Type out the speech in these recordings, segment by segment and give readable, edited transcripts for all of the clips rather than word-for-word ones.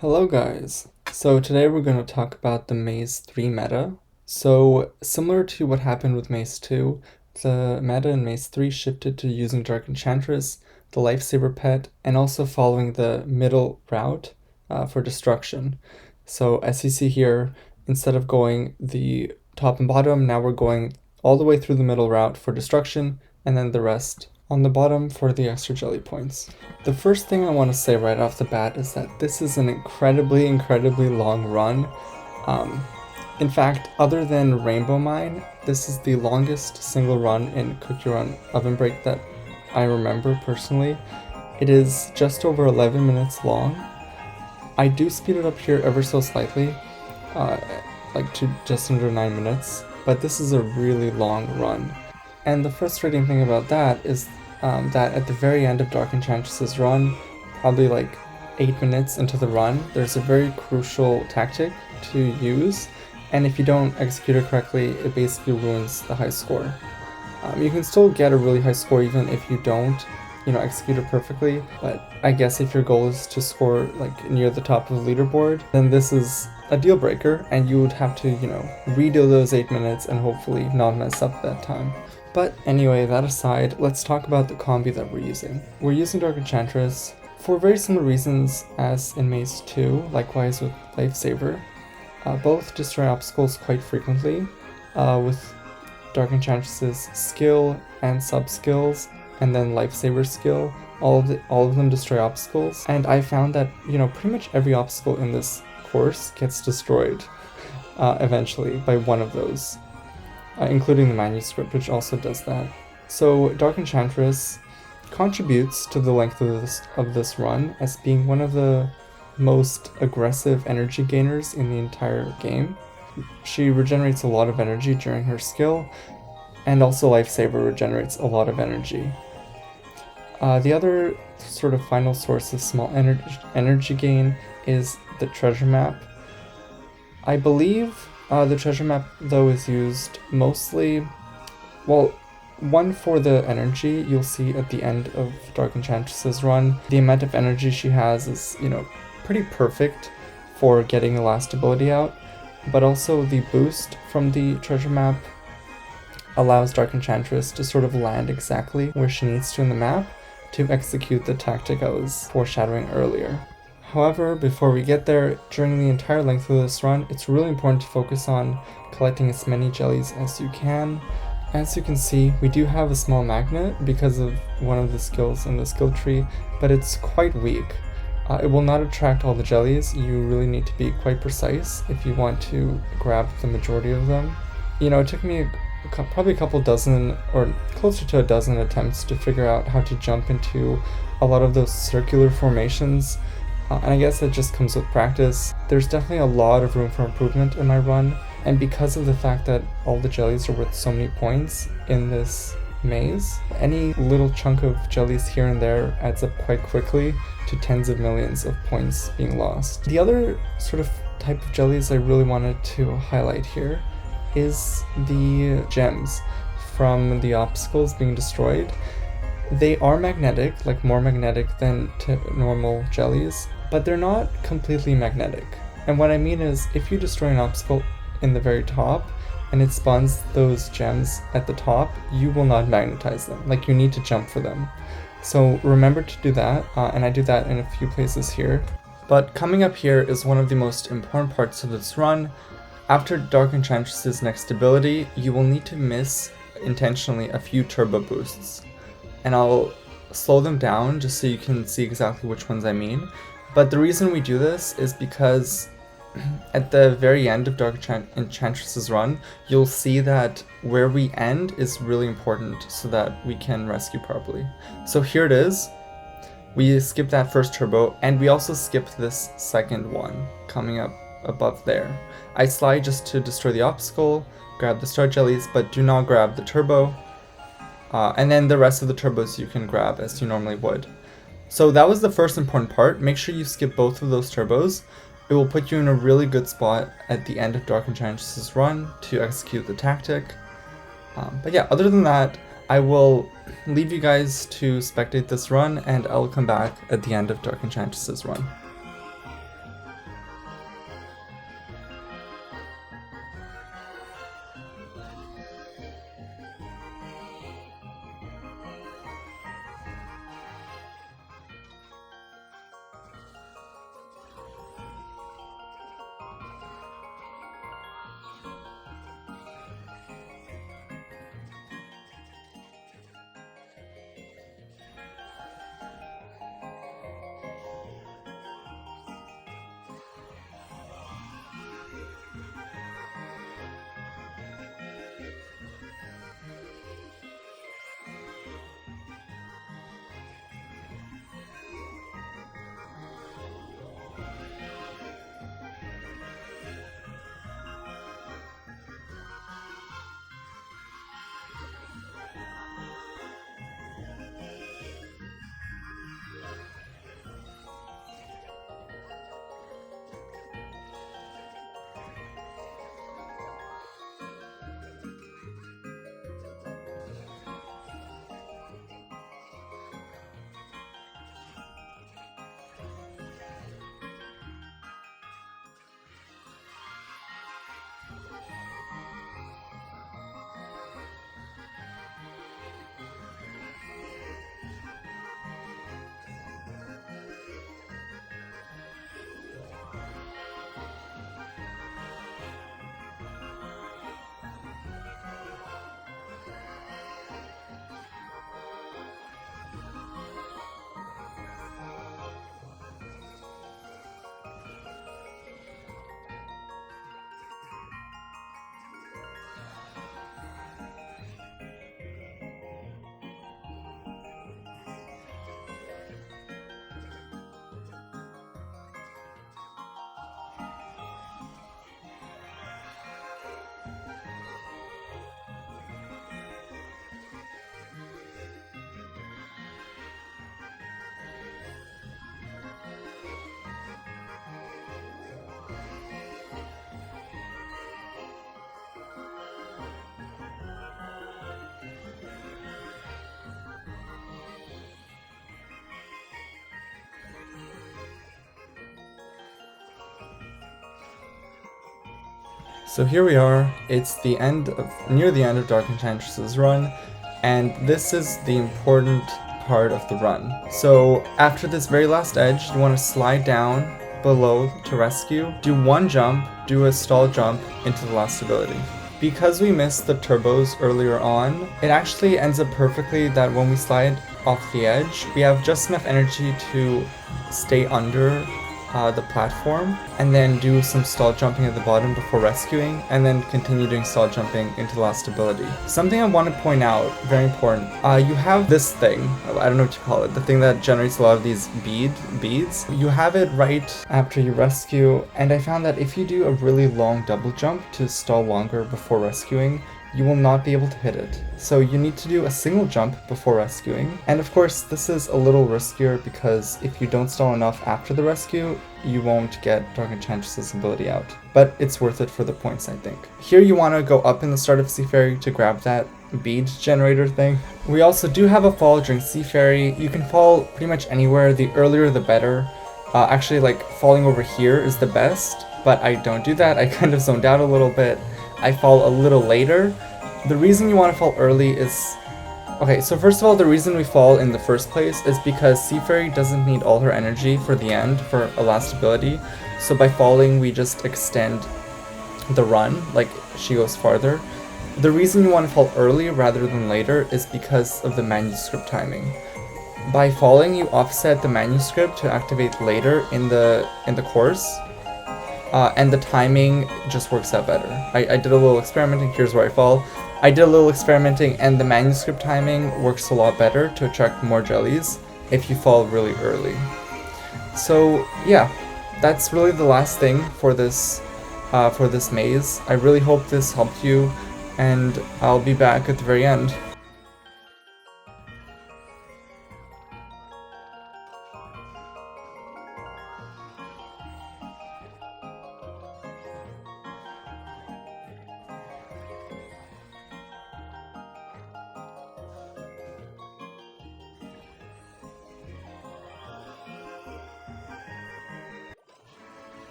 Hello guys! So today we're going to talk about the Maze 3 meta. So similar to what happened with Maze 2, the meta in Maze 3 shifted to using Dark Enchantress, the Lifesaver pet, and also following the middle route for destruction. So as you see here, instead of going the top and bottom, now we're going all the way through the middle route for destruction, and then the rest on the bottom for the extra jelly points. The first thing I want to say right off the bat is that this is an incredibly long run. In fact, other than Rainbow Mine, this is the longest single run in Cookie Run Ovenbreak that I remember personally. It is just over 11 minutes long. I do speed it up here ever so slightly, like to just under 9 minutes, but this is a really long run. And the frustrating thing about that is that at the very end of Dark Enchantress's run, probably like 8 minutes into the run, there's a very crucial tactic to use, and if you don't execute it correctly, it basically ruins the high score. You can still get a really high score even if you don't, execute it perfectly, but I guess if your goal is to score like near the top of the leaderboard, then this is a deal breaker, and you would have to, redo those 8 minutes and hopefully not mess up that time. But anyway, that aside, let's talk about the combi that we're using. We're using Dark Enchantress for very similar reasons as in Maze 2, likewise with Lifesaver. Both destroy obstacles quite frequently, with Dark Enchantress's skill and sub-skills, and then Lifesaver's skill. All of them destroy obstacles, and I found that, pretty much every obstacle in this course gets destroyed eventually by one of those. Including the manuscript, which also does that. So Dark Enchantress contributes to the length of this run as being one of the most aggressive energy gainers in the entire game. She regenerates a lot of energy during her skill, and also Lifesaver regenerates a lot of energy. The other sort of final source of small energy gain is the treasure map. I believe the treasure map, though, is used mostly, well, one for the energy. You'll see at the end of Dark Enchantress's run, the amount of energy she has is, pretty perfect for getting the last ability out, but also the boost from the treasure map allows Dark Enchantress to sort of land exactly where she needs to in the map to execute the tactic I was foreshadowing earlier. However, before we get there, during the entire length of this run, it's really important to focus on collecting as many jellies as you can. As you can see, we do have a small magnet because of one of the skills in the skill tree, but it's quite weak. It will not attract all the jellies. You really need to be quite precise if you want to grab the majority of them. It took me probably a couple dozen, or closer to a dozen attempts to figure out how to jump into a lot of those circular formations. And I guess that just comes with practice. There's definitely a lot of room for improvement in my run, and because of the fact that all the jellies are worth so many points in this maze, any little chunk of jellies here and there adds up quite quickly to tens of millions of points being lost. The other sort of type of jellies I really wanted to highlight here is the gems from the obstacles being destroyed. They are magnetic, like more magnetic than normal jellies, but they're not completely magnetic. And what I mean is, if you destroy an obstacle in the very top and it spawns those gems at the top, you will not magnetize them. Like, you need to jump for them. So remember to do that, and I do that in a few places here. But coming up here is one of the most important parts of this run. After Dark Enchantress's next ability, you will need to miss intentionally a few turbo boosts. And I'll slow them down just so you can see exactly which ones I mean. But the reason we do this is because at the very end of Dark Enchantress's run, you'll see that where we end is really important so that we can rescue properly. So here it is. We skip that first turbo, and we also skip this second one coming up above there. I slide just to destroy the obstacle, grab the star jellies, but do not grab the turbo. And then the rest of the turbos you can grab as you normally would. So that was the first important part. Make sure you skip both of those turbos. It will put you in a really good spot at the end of Dark Enchantress's run to execute the tactic. But yeah, other than that, I will leave you guys to spectate this run, and I'll come back at the end of Dark Enchantress's run. So here we are, it's near the end of Dark Enchantress's run, and this is the important part of the run. So after this very last edge, you want to slide down below to rescue, do one jump, do a stall jump into the last ability. Because we missed the turbos earlier on, it actually ends up perfectly that when we slide off the edge, we have just enough energy to stay under the platform, and then do some stall jumping at the bottom before rescuing, and then continue doing stall jumping into the last ability. Something I want to point out, very important, you have this thing, I don't know what you call it, the thing that generates a lot of these beads. You have it right after you rescue, and I found that if you do a really long double jump to stall longer before rescuing, you will not be able to hit it. So you need to do a single jump before rescuing. And of course, this is a little riskier because if you don't stall enough after the rescue, you won't get Dark Enchantress's ability out. But it's worth it for the points, I think. Here you want to go up in the start of Seaferry to grab that bead generator thing. We also do have a fall during Seaferry. You can fall pretty much anywhere. The earlier the better. Actually, like, falling over here is the best, but I don't do that. I kind of zoned out a little bit. I fall a little later. The reason you want to fall early is... Okay, so first of all, the reason we fall in the first place is because Seaferry doesn't need all her energy for the end, for a last ability. So by falling, we just extend the run, like she goes farther. The reason you want to fall early rather than later is because of the manuscript timing. By falling, you offset the manuscript to activate later in the course. And the timing just works out better. I did a little experimenting, here's where I fall. I did a little experimenting and the manuscript timing works a lot better to attract more jellies if you fall really early. So yeah, that's really the last thing for this maze. I really hope this helped you, and I'll be back at the very end.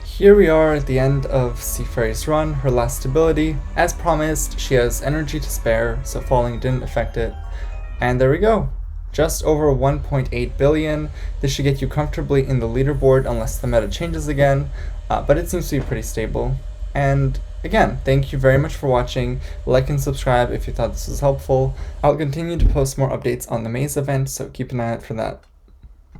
Here we are at the end of Seaferry's run, her last ability. As promised, she has energy to spare, so falling didn't affect it. And there we go. Just over 1.8 billion. This should get you comfortably in the leaderboard unless the meta changes again, but it seems to be pretty stable. And again, thank you very much for watching. Like and subscribe if you thought this was helpful. I'll continue to post more updates on the maze event, so keep an eye out for that.